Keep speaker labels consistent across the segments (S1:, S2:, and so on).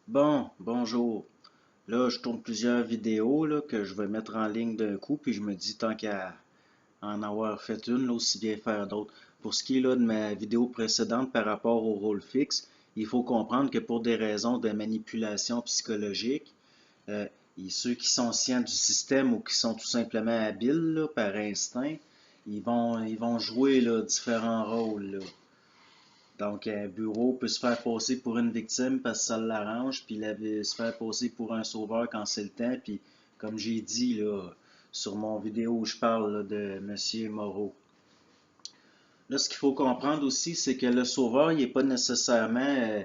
S1: Bon, bonjour. Là, je tourne plusieurs vidéos là, que je vais mettre en ligne d'un coup, puis je me dis tant qu'à en avoir fait une, là, aussi bien faire d'autres. Pour ce qui est là, de ma vidéo précédente par rapport au rôle fixe, il faut comprendre que pour des raisons de manipulation psychologique, euh, et ceux qui sont scients du système ou qui sont tout simplement habiles là, par instinct, ils vont jouer là, différents rôles, là. Donc, un bureau peut se faire passer pour une victime parce que ça l'arrange, puis se faire passer pour un sauveur quand c'est le temps. Puis, comme j'ai dit là, sur mon vidéo où je parle là, de Monsieur Moreau. Là, ce qu'il faut comprendre aussi, c'est que le sauveur, il n'est pas nécessairement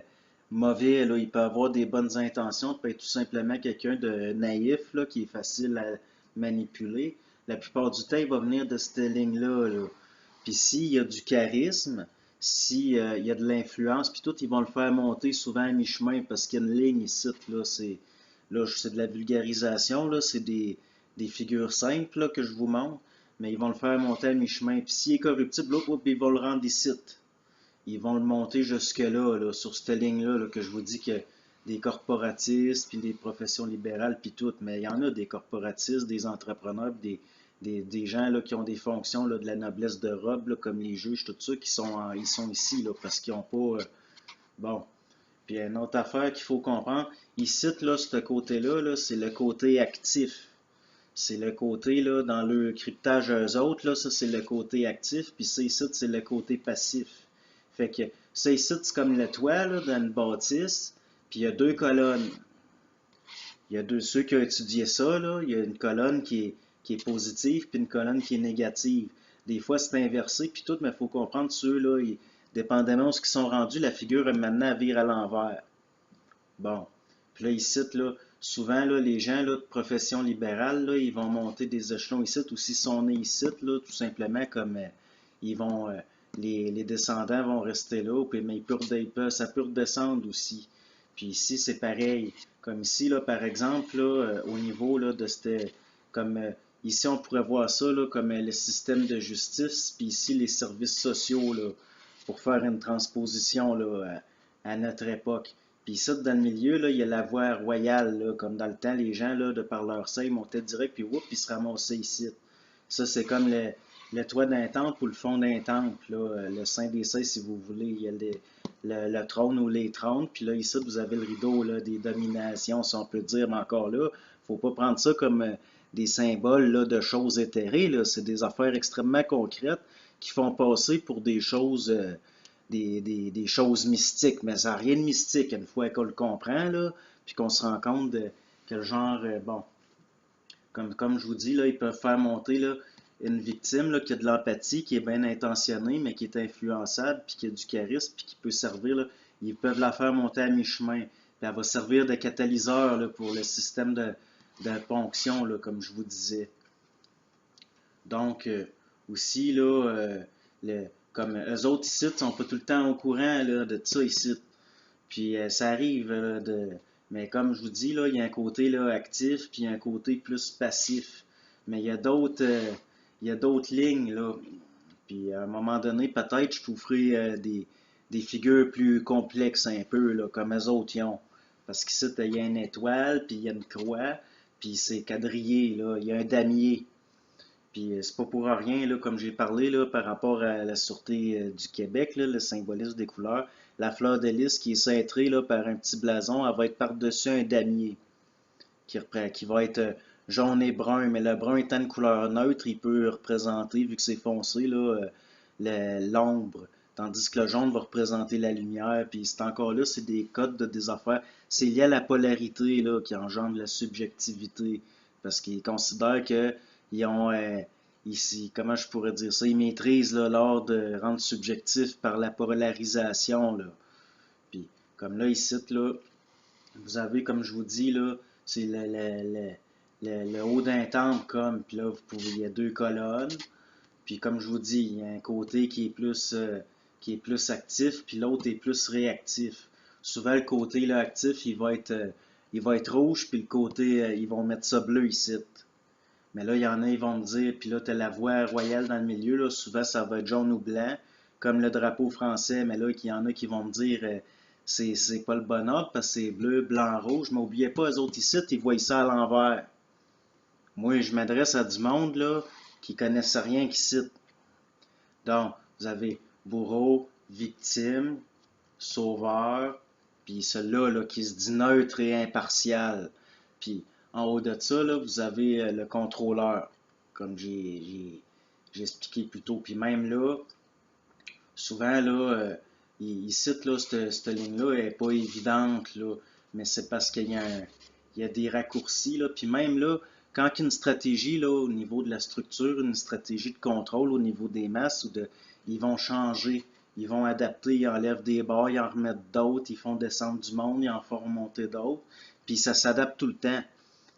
S1: mauvais. Là. Il peut avoir des bonnes intentions, il peut être tout simplement quelqu'un de naïf, là, qui est facile à manipuler. La plupart du temps, il va venir de cette ligne-là. Là. Puis s'il y a du charisme, s'il y a de l'influence, puis tout, ils vont le faire monter souvent à mi-chemin parce qu'il y a une ligne ici, là, c'est de la vulgarisation, là, c'est des figures simples là, que je vous montre, mais ils vont le faire monter à mi-chemin. Puis s'il est corruptible, là, ils vont le rendre ici. Ils vont le monter jusque-là, là, sur cette ligne-là, là, que je vous dis que des corporatistes, puis des professions libérales, puis tout. Mais il y en a des corporatistes, des entrepreneurs, des gens là, qui ont des fonctions là, de la noblesse de robe, là, comme les juges, tout ça, ils sont ici là, parce qu'ils n'ont pas. Bon. Puis une autre affaire qu'il faut comprendre, ici, là, ce côté-là, là, c'est le côté actif. C'est le côté, là, dans le cryptage eux autres, là, ça c'est le côté actif, puis ça ici, c'est le côté passif. Fait que ça ici, c'est comme le toit, là, d'une bâtisse, puis il y a deux colonnes. Il y a deux, ceux qui ont étudié ça, là, il y a une colonne qui est positive, puis une colonne qui est négative. Des fois, c'est inversé, puis tout, mais il faut comprendre, ceux, là, dépendamment de ce qu'ils sont rendus, la figure est maintenant à vire à l'envers. Bon. Puis là, ici, là, souvent, là, les gens là, de profession libérale, là, ils vont monter des échelons ici, ou s'ils sont nés ici, là, tout simplement comme ils vont, les descendants vont rester là, puis, mais ça peut redescendre aussi. Puis ici, c'est pareil. Comme ici, là, par exemple, là, au niveau là, de cette, comme ici, on pourrait voir ça là, comme le système de justice, puis ici, les services sociaux, là, pour faire une transposition là, à notre époque. Puis ça, dans le milieu, là, il y a la voie royale, là, comme dans le temps, les gens, là, de par leur sein, montaient direct, puis whoop, ils se ramassaient ici. Ça, c'est comme le toit d'un temple ou le fond d'un temple, là, le sein des saints, si vous voulez. Il y a le trône ou les trônes, puis là, ici, vous avez le rideau là, des dominations, si on peut dire, mais encore là, faut pas prendre ça comme des symboles là, de choses éthérées, là. C'est des affaires extrêmement concrètes qui font passer pour des choses des choses mystiques, mais ça n'a rien de mystique une fois qu'on le comprend, là, puis qu'on se rend compte de quel genre, bon, comme je vous dis, là, ils peuvent faire monter là, une victime là, qui a de l'empathie, qui est bien intentionnée, mais qui est influençable, puis qui a du charisme, puis qui peut servir, là, ils peuvent la faire monter à mi-chemin, puis elle va servir de catalyseur là, pour le système de ponction, là, comme je vous disais. Donc, aussi, là, comme eux autres ici, sont pas tout le temps au courant là, de ça ici. Puis ça arrive mais comme je vous dis, là, il y a un côté là, actif, puis un côté plus passif. Mais il y a d'autres lignes, là. Puis à un moment donné, peut-être, je trouverai des figures plus complexes un peu, là, comme eux autres y ont. Parce qu'ici, il y a une étoile, puis il y a une croix, puis c'est quadrillé, là. Il y a un damier. Puis c'est pas pour rien, là, comme j'ai parlé là, par rapport à la Sûreté du Québec, là, le symbolisme des couleurs, la fleur de lys qui est cintrée là, par un petit blason, elle va être par-dessus un damier qui va être jaune et brun, mais le brun étant une couleur neutre, il peut représenter, vu que c'est foncé, là, l'ombre, tandis que le jaune va représenter la lumière, puis c'est encore là, c'est des codes de des affaires. C'est lié à la polarité là, qui engendre la subjectivité, parce qu'ils considèrent que ils ont ici, comment je pourrais dire ça, ils maîtrisent l'art de rendre subjectif par la polarisation. Là. Puis, comme là, ici, là, vous avez, comme je vous dis, là, c'est le haut d'un temple, comme, puis là, il y a deux colonnes. Puis comme je vous dis, il y a un côté qui est plus actif, puis l'autre est plus réactif. Souvent, le côté là, actif, il va être rouge, puis le côté, ils vont mettre ça bleu ici. Mais là, il y en a, ils vont me dire, puis là, tu as la voie royale dans le milieu, là, souvent ça va être jaune ou blanc, comme le drapeau français, mais là, il y en a qui vont me dire, c'est pas le bon ordre parce que c'est bleu, blanc, rouge. Mais n'oubliez pas, eux autres ici, ils voient ça à l'envers. Moi, je m'adresse à du monde là, qui connaissent rien qu'ici. Donc, vous avez bourreau, victime, sauveur, puis celui-là là, qui se dit neutre et impartial. Puis en haut de ça, là, vous avez le contrôleur, comme j'ai expliqué plus tôt. Puis même là, souvent, là, il cite là, cette ligne-là, elle n'est pas évidente, là, mais c'est parce il y a des raccourcis, là. Puis même là, quand il y a une stratégie là, au niveau de la structure, une stratégie de contrôle au niveau des masses, ils vont changer, ils vont adapter, ils enlèvent des barres, ils en remettent d'autres, ils font descendre du monde, ils en font remonter d'autres. Puis ça s'adapte tout le temps.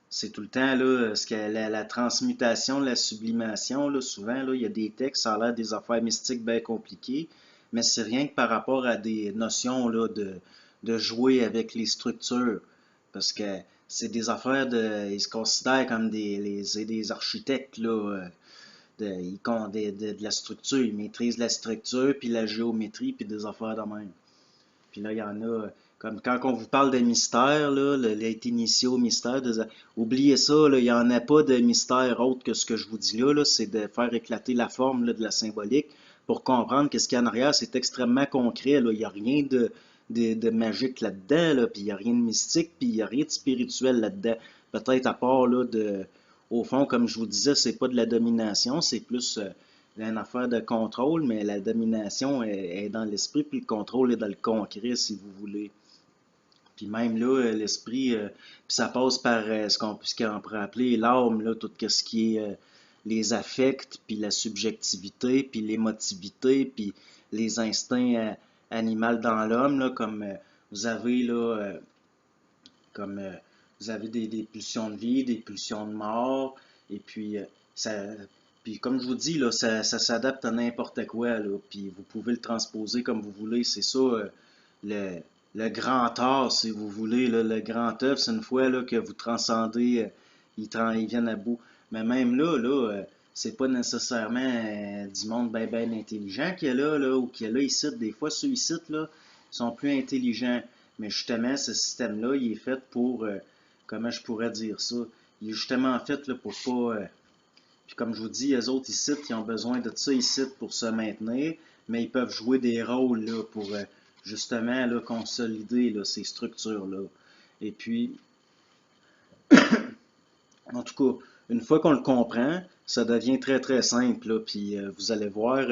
S1: C'est tout le temps là, ce que la transmutation, la sublimation, là, souvent là, il y a des textes, ça a l'air des affaires mystiques bien compliquées, mais c'est rien que par rapport à des notions là, de jouer avec les structures. Parce que c'est des affaires ils se considèrent comme des architectes là, de la structure. Ils maîtrisent la structure, puis la géométrie, puis des affaires de même. Puis là, il y en a, comme quand on vous parle de mystère, là, l'être initié au mystère, oubliez ça, là, il n'y en a pas de mystère autre que ce que je vous dis là, c'est de faire éclater la forme là, de la symbolique pour comprendre que ce qu'il y a en arrière, c'est extrêmement concret, là. Il n'y a rien de magique là-dedans, là, puis il n'y a rien de mystique, puis il n'y a rien de spirituel là-dedans. Peut-être à part là, au fond, comme je vous disais, c'est pas de la domination, c'est plus une affaire de contrôle, mais la domination est dans l'esprit, puis le contrôle est dans le concret, si vous voulez. Puis même là, l'esprit, puis ça passe par ce qu'on pourrait appeler l'âme, là, tout ce qui est les affects, puis la subjectivité, puis l'émotivité, puis les instincts animaux dans l'homme, là, comme vous avez là, comme vous avez des pulsions de vie, des pulsions de mort, et puis ça, puis comme je vous dis, là, ça s'adapte à n'importe quoi, là, puis vous pouvez le transposer comme vous voulez, c'est ça le, le grand art, si vous voulez, là, le grand œuvre, c'est une fois là, que vous transcendez, ils viennent à bout. Mais même là, c'est pas nécessairement du monde bien ben intelligent qui est là, ou qui est là ici. Des fois, ceux ici, là, sont plus intelligents. Mais justement, ce système-là, il est fait pour, comment je pourrais dire ça, il est justement fait là, pour pas, puis comme je vous dis, les autres ici, ils ont besoin de ça ici pour se maintenir, mais ils peuvent jouer des rôles là, pour justement là, consolider là, ces structures-là. Et puis, en tout cas, une fois qu'on le comprend, ça devient très très simple. Là, puis vous allez voir,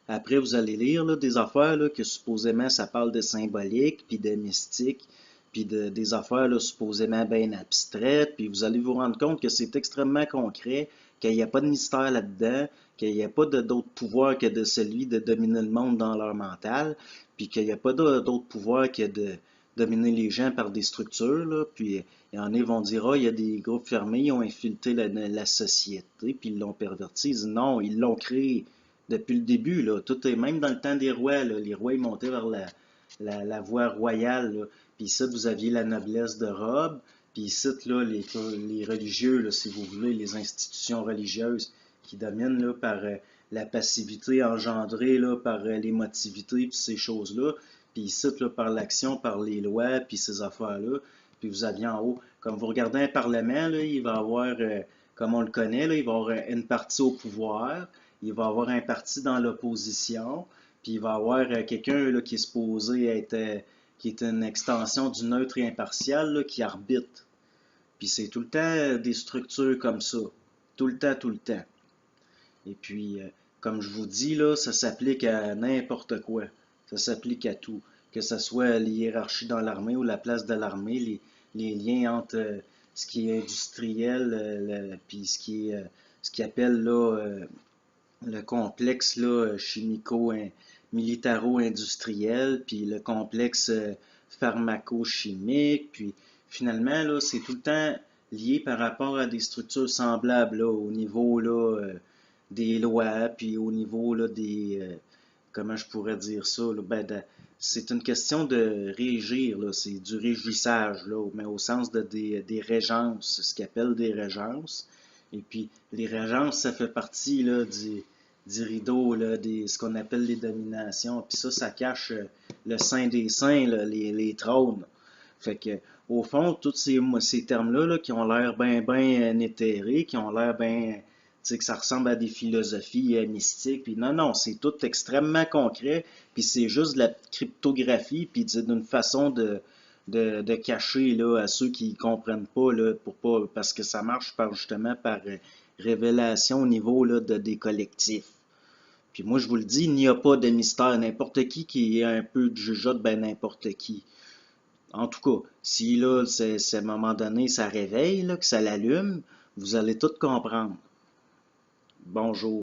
S1: après vous allez lire là, des affaires là, que supposément ça parle de symbolique, puis de mystique, puis des affaires là, supposément bien abstraites, puis vous allez vous rendre compte que c'est extrêmement concret, qu'il n'y a pas de mystère là-dedans, qu'il n'y a pas d'autre pouvoir que de celui de dominer le monde dans leur mental, puis qu'il n'y a pas d'autre pouvoir que de dominer les gens par des structures, là, puis il y en a qui vont dire, ah, il y a des groupes fermés, ils ont infiltré la société, puis ils l'ont perverti. Ils disent, non, ils l'ont créé depuis le début, là. Tout est, même dans le temps des rois, là, les rois, ils montaient vers la voie royale, là. Puis ici, vous aviez la noblesse de robe, puis ici, là, les religieux, là, si vous voulez, les institutions religieuses qui dominent là, par la passivité engendrée là, par l'émotivité, puis ces choses-là, puis ici, là, par l'action, par les lois, puis ces affaires-là. Puis vous aviez en haut, comme vous regardez un parlement, là, il va y avoir, comme on le connaît, là, il va y avoir une partie au pouvoir, il va y avoir un parti dans l'opposition, puis il va y avoir quelqu'un là, qui est supposé être, qui est une extension du neutre et impartial, là, qui arbitre. Puis c'est tout le temps des structures comme ça. Tout le temps, tout le temps. Et puis, comme je vous dis, là, ça s'applique à n'importe quoi. Ça s'applique à tout. Que ce soit les hiérarchies dans l'armée ou la place de l'armée, les liens entre ce qui est industriel, puis ce qui appelle là, le complexe là, militaro-industriel, puis le complexe pharmaco-chimique, puis finalement, là, c'est tout le temps lié par rapport à des structures semblables là, au niveau là, des lois, puis au niveau là, comment je pourrais dire ça, là, c'est une question de régir, là, c'est du régissage, là, mais au sens des régences, ce qu'ils appellent des régences. Et puis, les régences, ça fait partie là, du rideau, là, ce qu'on appelle les dominations. Puis ça cache le saint des saints, là, les trônes. Fait que, au fond, tous ces termes-là là, qui ont l'air bien éthérés, qui ont l'air bien, tu sais, que ça ressemble à des philosophies mystiques, puis non, c'est tout extrêmement concret, puis c'est juste de la cryptographie, puis d'une façon de cacher là, à ceux qui comprennent pas, là, pour pas, parce que ça marche justement par révélation au niveau là, des collectifs. Puis moi, je vous le dis, il n'y a pas de mystère. N'importe qui est un peu de jugeote, ben n'importe qui. En tout cas, si là, c'est à un moment donné, ça réveille, là, que ça l'allume, vous allez tout comprendre. Bonjour.